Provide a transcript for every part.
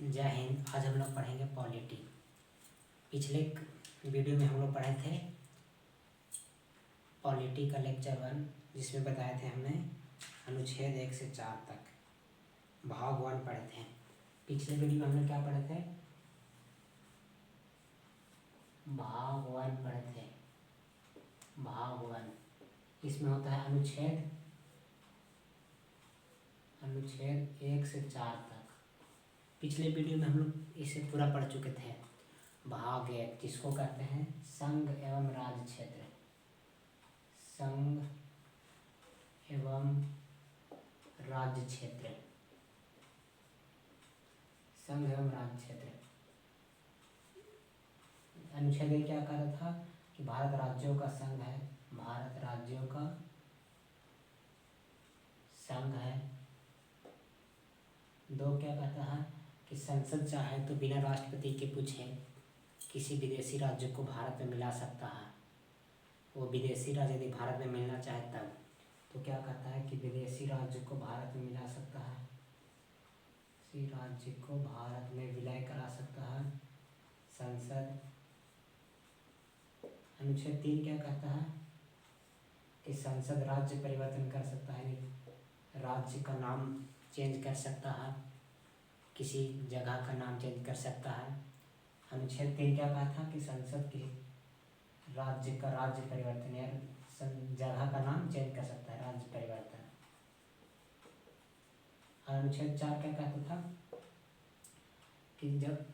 जय हिंद। आज हम लोग पढ़ेंगे पॉलिटी। पिछले वीडियो में हम लोग पढ़े थे पॉलिटी का लेक्चर 1, जिसमें बताए थे हमने अनुच्छेद 1 से 4 तक भाग 1 पढ़े थे। पिछले वीडियो में हमने क्या पढ़े थे? भाग 1 पढ़े थे। भाग 1 इसमें होता है अनुच्छेद 1 से 4 तक। पिछले वीडियो में हम लोग इसे पूरा पढ़ चुके थे। भाग 1 जिसको कहते हैं संघ एवं राज्य क्षेत्र। संघ एवं राज्य क्षेत्र। संघ एवं राज्य क्षेत्र। अनुच्छेद क्या कह रहा था कि भारत राज्यों का संघ है। भारत राज्यों का संघ है। 2 क्या कहता है कि संसद चाहे तो बिना राष्ट्रपति के पूछे किसी विदेशी राज्य को भारत में मिला सकता है। वो विदेशी राज्य यदि भारत में मिलना चाहे तब तो क्या कहता है कि विदेशी राज्य को भारत में मिला सकता है। किसी राज्य को भारत में विलय करा सकता है संसद। अनुच्छेद 3 क्या कहता है कि संसद राज्य परिवर्तन कर सकता है। राज्य का नाम चेंज कर सकता है, किसी जगह का नाम चेंज कर सकता है। अनुच्छेद 3 क्या कहा था कि संसद के राज्य का राज्य परिवर्तन या जगह का नाम चेंज कर सकता है, राज्य परिवर्तन। और अनुच्छेद 4 क्या कहता था कि जब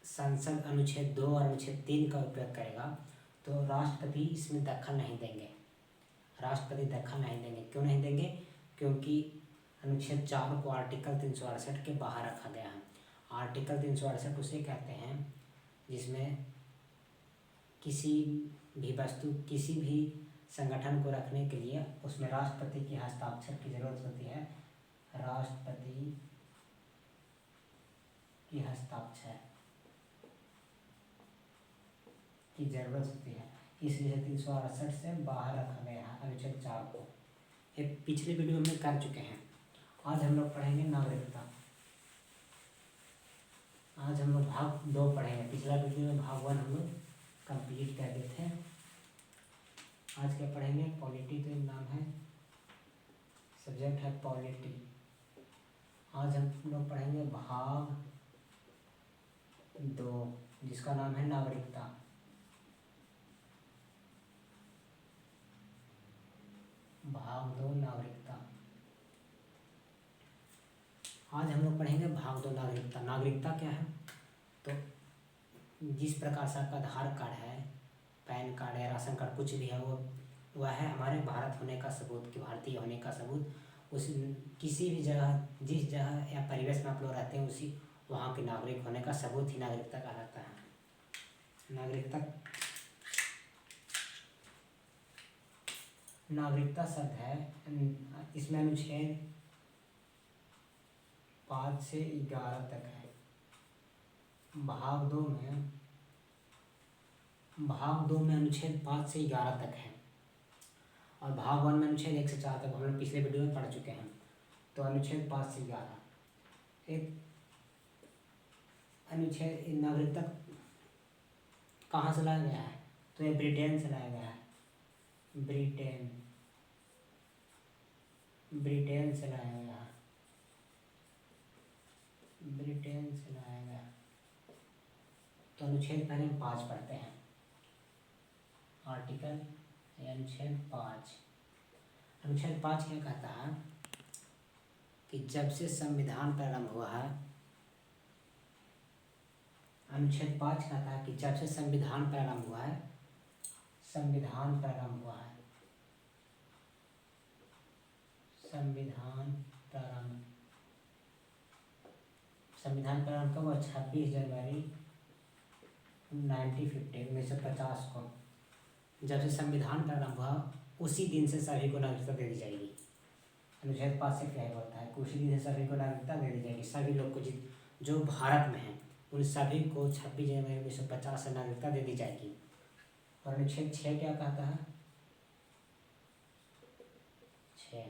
संसद अनुच्छेद 2 और अनुच्छेद 3 का उपयोग करेगा तो राष्ट्रपति इसमें दखल नहीं देंगे। राष्ट्रपति दखल नहीं देंगे। क्यों नहीं देंगे? क्योंकि अनुच्छेद 4 को आर्टिकल 368 के बाहर रखा गया है। आर्टिकल 368 उसे कहते हैं जिसमें किसी भी वस्तु, किसी भी संगठन को रखने के लिए उसमें राष्ट्रपति की हस्ताक्षर की जरूरत होती है। राष्ट्रपति की हस्ताक्षर की जरूरत होती है, इसलिए 368 से बाहर रखा गया है अनुच्छेद 4 को। ये पिछले वीडियो में कर चुके हैं। आज हम लोग पढ़ेंगे नागरिकता। आज हम लोग भाग 2 पढ़ेंगे। पिछला वीडियो में भाग 1 हम लोग कंप्लीट कर दिए थे। आज क्या पढ़ेंगे? पॉलिटी। तो नाम है, सब्जेक्ट है पॉलिटी। आज हम लोग पढ़ेंगे भाग 2 जिसका नाम है नागरिकता। भाग 2 नागरिकता। आज हम लोग पढ़ेंगे भाग 2 नागरिकता। नागरिकता क्या है? तो जिस प्रकार से आपका आधार कार्ड है, पैन कार्ड है, राशन कार्ड कुछ भी है, वह है हमारे भारत होने का सबूत, कि भारतीय होने का सबूत। उस किसी भी जगह, जिस जगह या परिवेश में आप लोग रहते हैं, उसी वहाँ के नागरिक होने का सबूत ही नागरिकता कहलाता है। नागरिकता शब्द है, इसमें अनुच्छेद 5 से 11 तक है। भाग 2 में अनुच्छेद 5 से 11 तक है और भाग 1 में अनुच्छेद 1 से 4 तक हम लोग पिछले वीडियो में पढ़ चुके हैं। तो अनुच्छेद 5 से 11 एक अनुच्छेद नागरिकता कहाँ से लाया गया है? तो ये ब्रिटेन से लाया गया है। ब्रिटेन से लाया गया है। ब्रिटेन से लाया गया। तो अनुच्छेद पहले हम 5 पढ़ते हैं। आर्टिकल अनुच्छेद 5। अनुच्छेद 5 क्या कहता है कि जब से संविधान प्रारंभ हुआ है, अनुच्छेद 5 कहता है कि जब से संविधान प्रारंभ हुआ है, संविधान प्रारंभ कब हुआ? 26 जनवरी 1950 को। जब से संविधान प्रारंभ हुआ उसी दिन से सभी को नागरिकता दे दी जाएगी। अनुच्छेद 5 से क्या होता है कि उसी दिन से सभी को नागरिकता दे दी जाएगी। सभी लोग को जो भारत में हैं उन सभी को 26 जनवरी 1950 से नागरिकता दे दी जाएगी। और अनुच्छेद 6 क्या कहता है? 6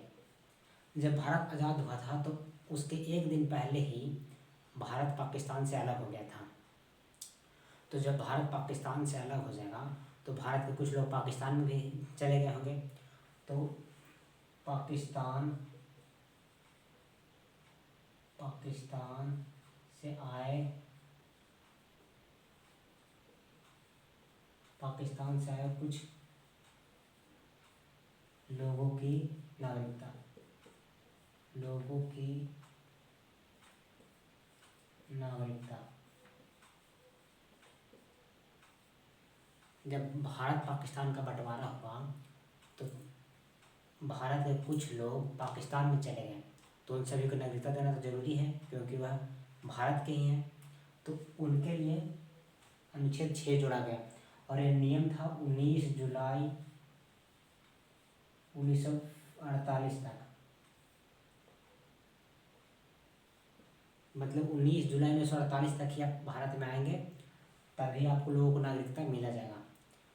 जब भारत आज़ाद हुआ था तो उसके एक दिन पहले ही भारत पाकिस्तान से अलग हो गया था। तो जब भारत पाकिस्तान से अलग हो जाएगा तो भारत के कुछ लोग पाकिस्तान में भी चले गए होंगे। तो पाकिस्तान से आए कुछ लोगों की नागरिकता जब भारत पाकिस्तान का बंटवारा हुआ तो भारत के कुछ लोग पाकिस्तान में चले गए, तो उन सभी को नागरिकता देना तो जरूरी है क्योंकि वह भारत के ही हैं। तो उनके लिए अनुच्छेद 6 जोड़ा गया और यह नियम था 19 जुलाई 1948 तक। मतलब 19 जुलाई 1948 तक ही आप भारत में आएंगे तभी आपको लोगों को नागरिकता मिला जाएगा।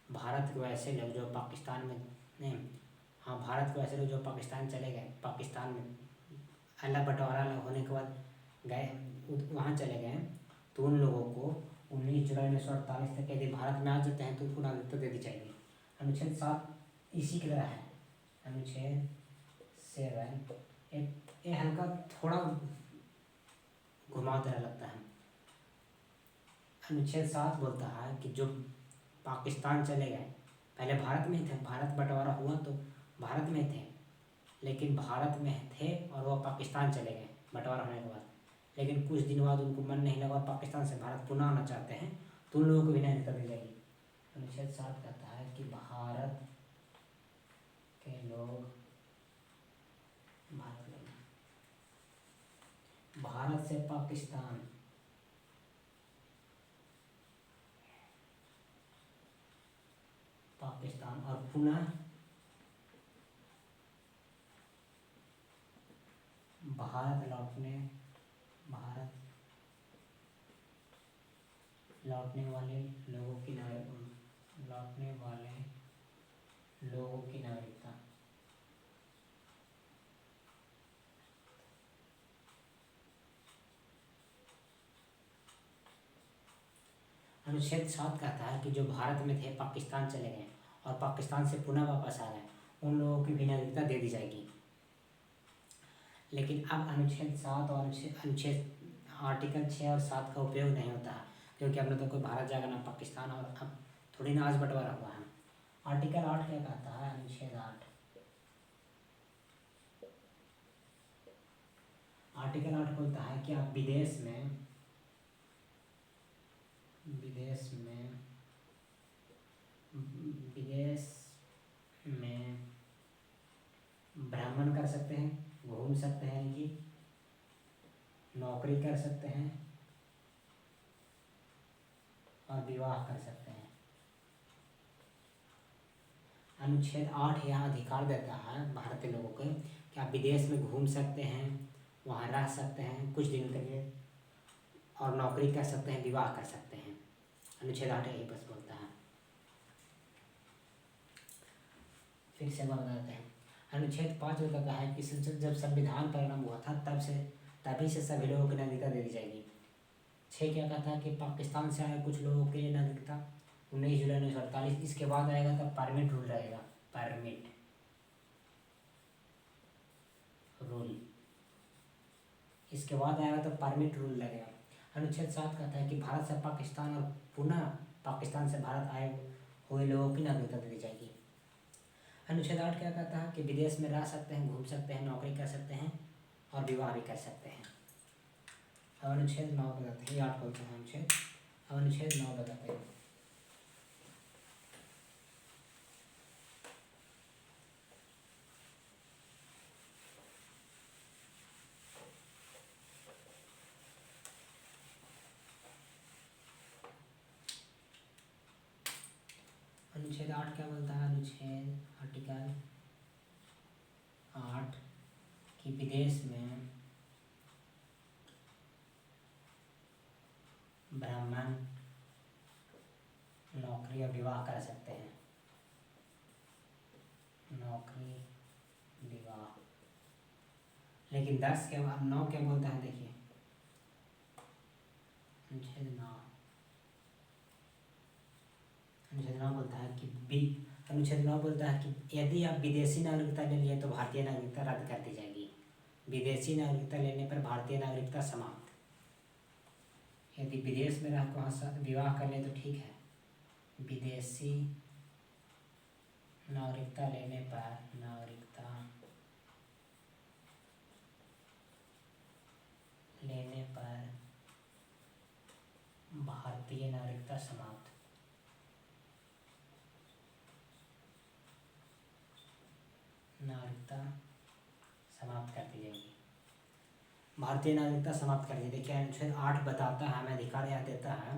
भारत के वैसे लोग जो पाकिस्तान में नहीं, हाँ भारत के वैसे लोग जो पाकिस्तान चले गए, पाकिस्तान में अलग बंटवारा अलग होने के बाद गए वहाँ चले गए, तो उन लोगों को 19 जुलाई 1948 तक यदि भारत में आ जाते हैं तो उनको नागरिकता दे दी जाएगी। अनुच्छेद 7 इसी की तरह है। अनुच्छेद 7 ये हल्का थोड़ा घुमावदार लगता है। अनुच्छेद 7 बोलता है कि जो पाकिस्तान चले गए, पहले भारत में थे, भारत बंटवारा हुआ तो भारत में थे, लेकिन भारत में थे और वह पाकिस्तान चले गए बंटवारा होने के बाद, लेकिन कुछ दिन बाद उनको मन नहीं लगा और पाकिस्तान से भारत पुनः आना चाहते हैं तो उन लोगों को भी नागरिकता दी जाएगी। अनुच्छेद 7 कहता है कि भारत के लोग भारत से पाकिस्तान और पुनः भारत लौटने वाले लोगों की नागरिकता। अनुच्छेद 7 कहता है कि जो भारत में थे पाकिस्तान चले गए और पाकिस्तान से पुनः वापस आ गए, उन लोगों की भी नागरिकता दे दी जाएगी। लेकिन अब अनुच्छेद 7 और अनुच्छेद आर्टिकल 6 और 7 का उपयोग नहीं होता है क्योंकि अब न तो कोई भारत जाएगा ना पाकिस्तान, और अब थोड़ी ना आज बंटवारा हुआ है। आर्टिकल 8 क्या कहता है? अनुच्छेद 8 बोलता है कि आप विदेश में भ्रमण कर सकते हैं, घूम सकते हैं, कि नौकरी कर सकते हैं और विवाह कर सकते हैं। अनुच्छेद 8 यह अधिकार देता है भारतीय लोगों को कि आप विदेश में घूम सकते हैं, वहाँ रह सकते हैं कुछ दिन के लिए, और नौकरी कर सकते हैं, विवाह कर सकते हैं। अनुच्छेद 8 यही बस बोलता है। फिर से बताते हैं। अनुच्छेद 5 बताता है कि जब संविधान परिणाम हुआ था तभी से सभी लोगों की नागरिकता दे दी जाएगी। 6 क्या कहता है कि पाकिस्तान से आए कुछ लोगों के लिए नागरिकता 19 जुलाई 1948। इसके बाद आएगा तब परमिट रूल रहेगा, परमिट रूल, इसके बाद आएगा तो परमिट रूल लगेगा। अनुच्छेद 7 कहता है कि भारत से पाकिस्तान और पुनः पाकिस्तान से भारत आए हुए लोगों की नागरिकता दे दी जाएगी। अनुच्छेद 8 क्या कहता है कि विदेश में रह सकते हैं, घूम सकते हैं, नौकरी कर सकते हैं और विवाह भी कर सकते हैं। अब अनुच्छेद 9 बताते हैं, 8 बोलते हैं अनुच्छेद। अब अनुच्छेद 9 बताते हैं। अनुच्छेद 8 क्या बोलता है? अनुच्छेद आर्टिकल 8 कि विदेश में भ्रमण, नौकरी और विवाह कर सकते हैं। नौकरी, विवाह। लेकिन 10 के बाद 9 क्या बोलता है? देखिए अनुच्छेद 9 बोलता है कि अनुच्छेद 9 बोलता है कि यदि आप विदेशी नागरिकता ले लिए तो भारतीय नागरिकता रद्द कर दी जाएगी। विदेशी नागरिकता लेने पर भारतीय नागरिकता समाप्त। यदि विदेश में रह वहाँ विवाह कर ले तो ठीक है, विदेशी नागरिकता लेने पर भारतीय नागरिकता समाप्त। नागरिकता समाप्त कर दी जाएगी, भारतीय नागरिकता समाप्त कर दी। देखिए अनुच्छेद 8 बताता है, हमें अधिकार यह देता है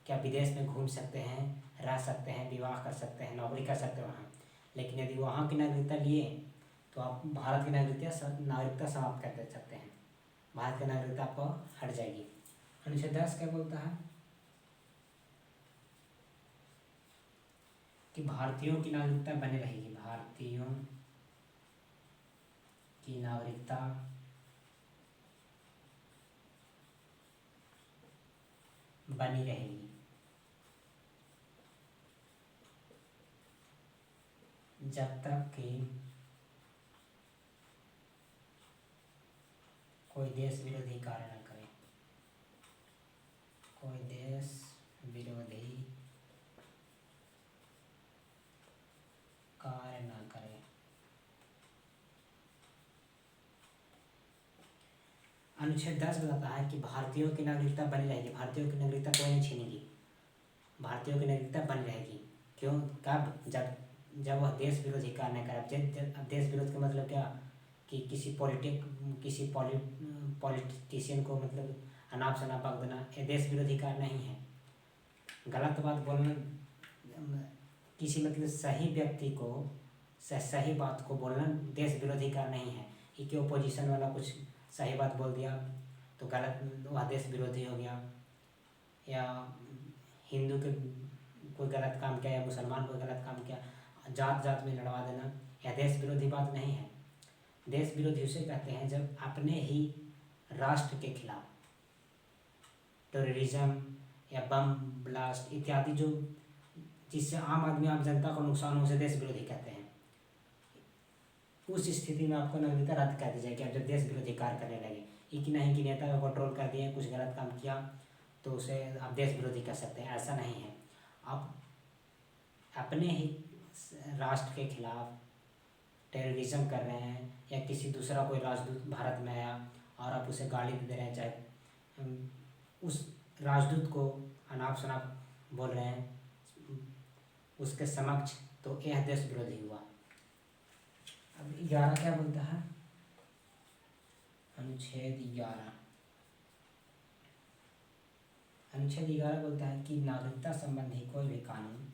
कि आप विदेश में घूम सकते हैं, रह सकते हैं, विवाह कर सकते हैं, नौकरी कर सकते हैं वहाँ, लेकिन यदि वहाँ की नागरिकता लिए तो आप भारत की नागरिकता समाप्त कर दे सकते हैं, भारत की नागरिकता आपको हट जाएगी। अनुच्छेद 10 क्या बोलता है कि भारतीयों की नागरिकता बनी रहेगी, भारतीयों की नागरिकता बनी रहेगी जब तक कि कोई देश विरोधी कार्य न करे, कोई देश विरोधी कार्य न करे। अनुच्छेद 10 बताता है कि भारतीयों की नागरिकता बनी रहेगी, भारतीयों की नागरिकता कोई नहीं छीनेगी, भारतीयों की नागरिकता बनी रहेगी। क्यों? कब? जब वह देश विरोधी कार्य न करे। अब देश विरोध का मतलब क्या कि किसी पॉलिटिशियन को मतलब अनाप शनाप बक देना, ये देश विरोधी कार्य नहीं है। गलत बात बोलना, किसी मतलब सही व्यक्ति को सही बात को बोलना देश विरोधी कार्य नहीं है। कि ओपोजिशन वाला कुछ सही बात बोल दिया तो गलत, वह देश विरोधी हो गया, या हिंदू के कोई गलत काम किया या मुसलमान कोई गलत काम किया, जात में लड़वा देना, यह देश विरोधी बात नहीं है। देश विरोधी उसे कहते हैं जब अपने ही राष्ट्र के खिलाफ टेररिज्म या बम ब्लास्ट इत्यादि जो जिससे आम आदमी, आम जनता को नुकसान हो, उसे देश विरोधी कहते हैं। उस स्थिति में आपको नागरिकता रद्द कर दी जाएगी आप जब देश विरोधी कार्य करने लगे। ये कि नहीं कि नेता को कंट्रोल कर दिए, कुछ गलत काम किया तो उसे आप देश विरोधी कह सकते हैं, ऐसा नहीं है। आप अपने ही राष्ट्र के खिलाफ टेररिज्म कर रहे हैं या किसी दूसरा कोई राजदूत भारत में आया और आप उसे गाली दे रहे हैं, चाहे उस राजदूत को अनाप शनाप बोल रहे हैं उसके समक्ष, तो यह देश विरोधी हुआ। अब 11 क्या बोलता है? अनुच्छेद 11 बोलता है कि नागरिकता संबंधी कोई भी कानून,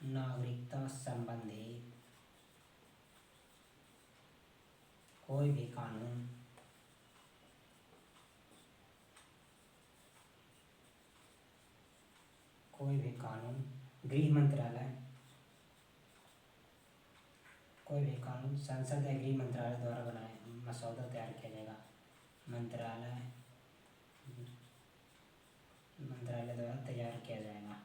नागरिकता संबंधी कोई भी कानून गृह मंत्रालय, कोई भी कानून संसद या गृह मंत्रालय द्वारा बनाए मसौदा तैयार किया जाएगा, मंत्रालय द्वारा तैयार किया जाएगा।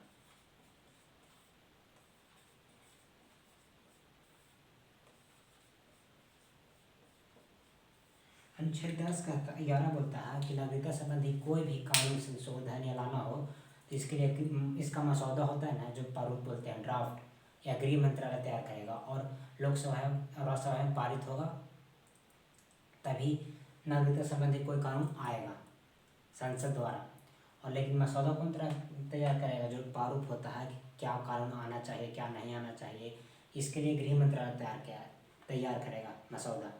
अनुच्छेद 10 का 11 बोलता है कि नागरिकता संबंधी कोई भी कानून संशोधन या लाना हो तो इसके लिए इसका मसौदा होता है ना, जो प्रारूप बोलते हैं, ड्राफ्ट, या गृह मंत्रालय तैयार करेगा और लोकसभा और राज्यसभा में पारित होगा, तभी नागरिकता संबंधी कोई कानून आएगा संसद द्वारा। और लेकिन मसौदा कौन तैयार करेगा? जो प्रारूप होता है कि क्या कानून आना चाहिए, क्या नहीं आना चाहिए, इसके लिए गृह मंत्रालय तैयार करेगा मसौदा।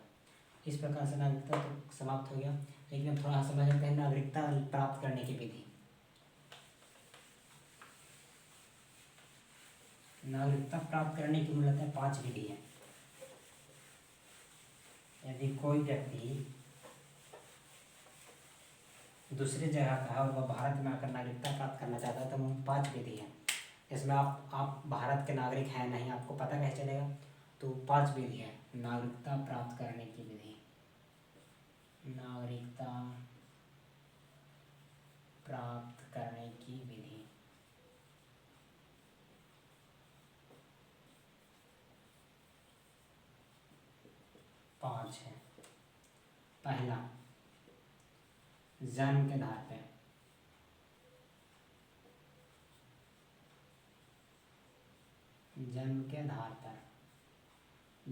इस प्रकार से नागरिकता तो समाप्त हो गया। लेकिन अब थोड़ा समझ लेते हैं नागरिकता प्राप्त करने की विधि। नागरिकता प्राप्त करने की मूलतः 5 विधि है। यदि कोई व्यक्ति दूसरे जगह का है और वह भारत में आकर नागरिकता प्राप्त करना चाहता है तो 5 विधि है। इसमें आप भारत के नागरिक हैं नहीं, आपको पता कैसे चलेगा? तो 5 विधि है नागरिकता प्राप्त करने की विधि। नागरिकता प्राप्त करने की विधि। पांच है। पहला, जन्म के आधार पे। जन्म के आधार पर।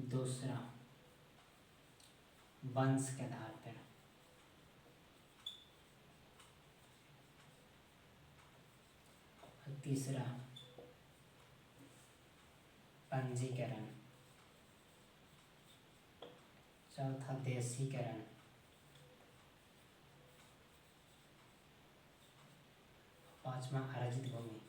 दूसरा, वंश के आधार पर। तीसरा, पंजीकरण। चौथा, देशीकरण। पांचवा, अर्जित भूमि।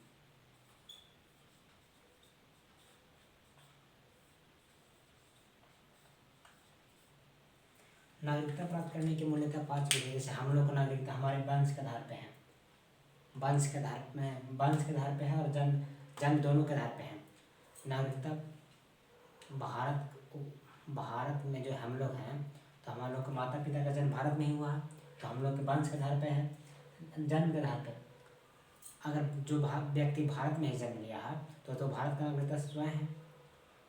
नागरिकता प्राप्त करने की मूल्यता पांच विधि। जैसे हम लोग को नागरिकता हमारे वंश के आधार पे है, वंश के आधार पे है और जन्म जन्म दोनों के आधार पे है। नागरिकता भारत में जो हम लोग हैं, तो हम लोग के माता पिता का जन्म भारत में ही हुआ है, तो हम लोग के वंश के आधार पे है, जन्म के आधार पे। अगर जो व्यक्ति भारत में ही जन्म लिया है तो भारत का नागरिकता स्वयं है।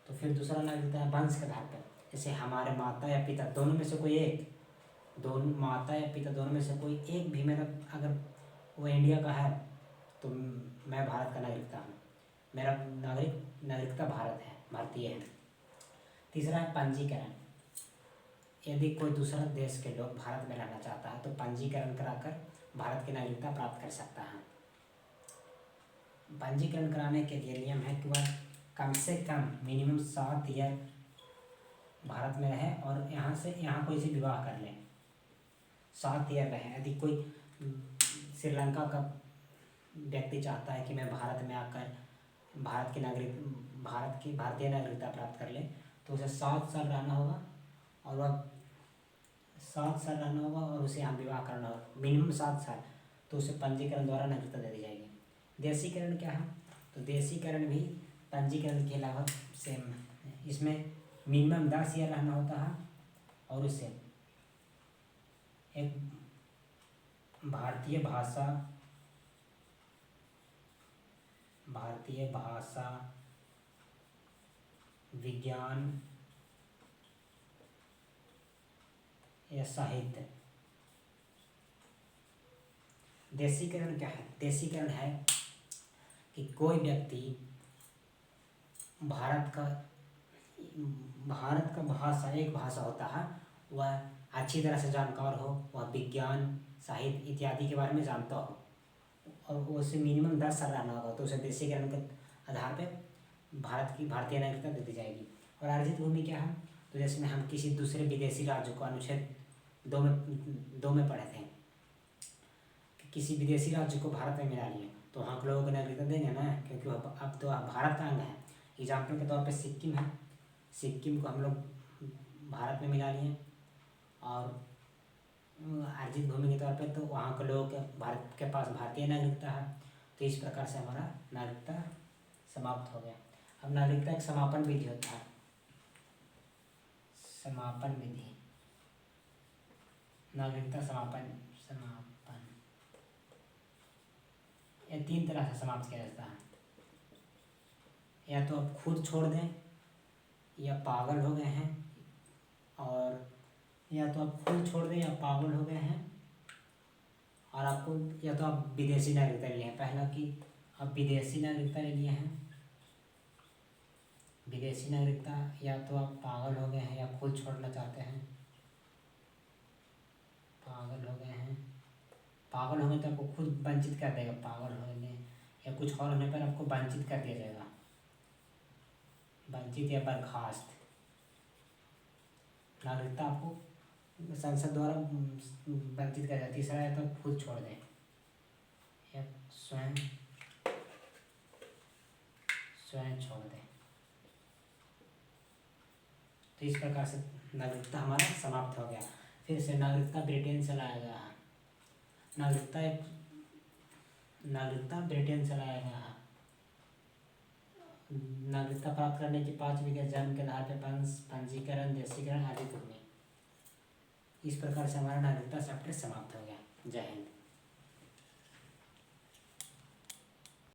तो फिर दूसरा नागरिकता है वंश के आधार पर। जैसे हमारे माता या पिता दोनों में से कोई एक, माता या पिता दोनों में से कोई एक भी मेरा अगर वो इंडिया का है तो मैं भारत का नागरिकता हूँ, मेरा नागरिकता भारत है, भारतीय है। तीसरा है पंजीकरण। यदि कोई दूसरा देश के लोग भारत में रहना चाहता है तो पंजीकरण कराकर भारत की नागरिकता प्राप्त कर सकता है। पंजीकरण कराने के लिए नियम है कि वह कम से कम मिनिमम 7 ईयर भारत में रहे और यहाँ कोई से विवाह कर ले, 7 ईयर रहे। यदि कोई श्रीलंका का व्यक्ति चाहता है कि मैं भारत में आकर भारतीय नागरिकता प्राप्त कर ले, तो उसे 7 साल रहना होगा और वह 7 साल रहना होगा और उसे यहाँ विवाह करना होगा, मिनिमम 7 साल। तो उसे पंजीकरण द्वारा नागरिकता दे दी जाएगी। देशीकरण क्या है? तो देशीकरण भी पंजीकरण के लगभग सेम है। इसमें मिनिमम 10 ईयर रहना होता है और उसे एक भारतीय भाषा विज्ञान या साहित्य। देशीकरण क्या है? देशीकरण है कि कोई व्यक्ति भारत का भाषा, एक भाषा होता है, वह अच्छी तरह से जानकार हो, वह विज्ञान साहित्य इत्यादि के बारे में जानता हो और उसे मिनिमम 10 साल रहना होगा, तो उसे देशीकरण के आधार पे भारतीय नागरिकता दे दी जाएगी। और अर्जित भूमि क्या है? तो जैसे हम किसी दूसरे विदेशी राज्य को अनुच्छेद 2 में पढ़े थे कि किसी विदेशी राज्य को भारत में मिला लिए तो वहाँ के लोगों को नागरिकता देंगे ना, क्योंकि वह अब तो भारत का अंग है। एग्जाम्पल के तौर पे सिक्किम है, सिक्किम को हम लोग भारत में मिला लिए और अर्जित भूमि के तौर पे तो वहाँ के लोगों के भारत के पास भारतीय नागरिकता है। तो इस प्रकार से हमारा नागरिकता समाप्त हो गया। अब नागरिकता एक समापन विधि होता है। समापन विधि, नागरिकता समापन ये 3 तरह से समाप्त किया जाता है। या तो आप खुद छोड़ दें, या पागल हो गए हैं, और या तो आप खुद छोड़ दें या पागल हो गए हैं, और आपको या तो आप विदेशी नागरिकता ले लिए हैं। पहला कि आप विदेशी नागरिकता ले लिए हैं, विदेशी नागरिकता, या तो आप पागल हो गए हैं या खुद छोड़ना चाहते हैं। पागल हो गए हैं, पागल होने तो आपको खुद वंचित कर देगा, पागल होने या कुछ और होने पर आपको वंचित कर दिया जाएगा, वंचित या बर्खास्त। नागरिकता आपको संसद द्वारा वंचित कर जाती है। तीसरा है तो खुद छोड़ दें या स्वयं छोड़ दें। तो इस प्रकार से नागरिकता हमारा समाप्त हो गया। फिर से नागरिकता ब्रिटेन से लाया गया है। नागरिकता ब्रिटेन से लाया गया है। नागरिकता प्राप्त करने की 5 विधि: जन्म के आधार पर, वंश, पंजीकरण, देशीकरण, अर्जित भूमि। इस प्रकार से हमारा नागरिकता चैप्टर समाप्त हो गया। जय हिंद।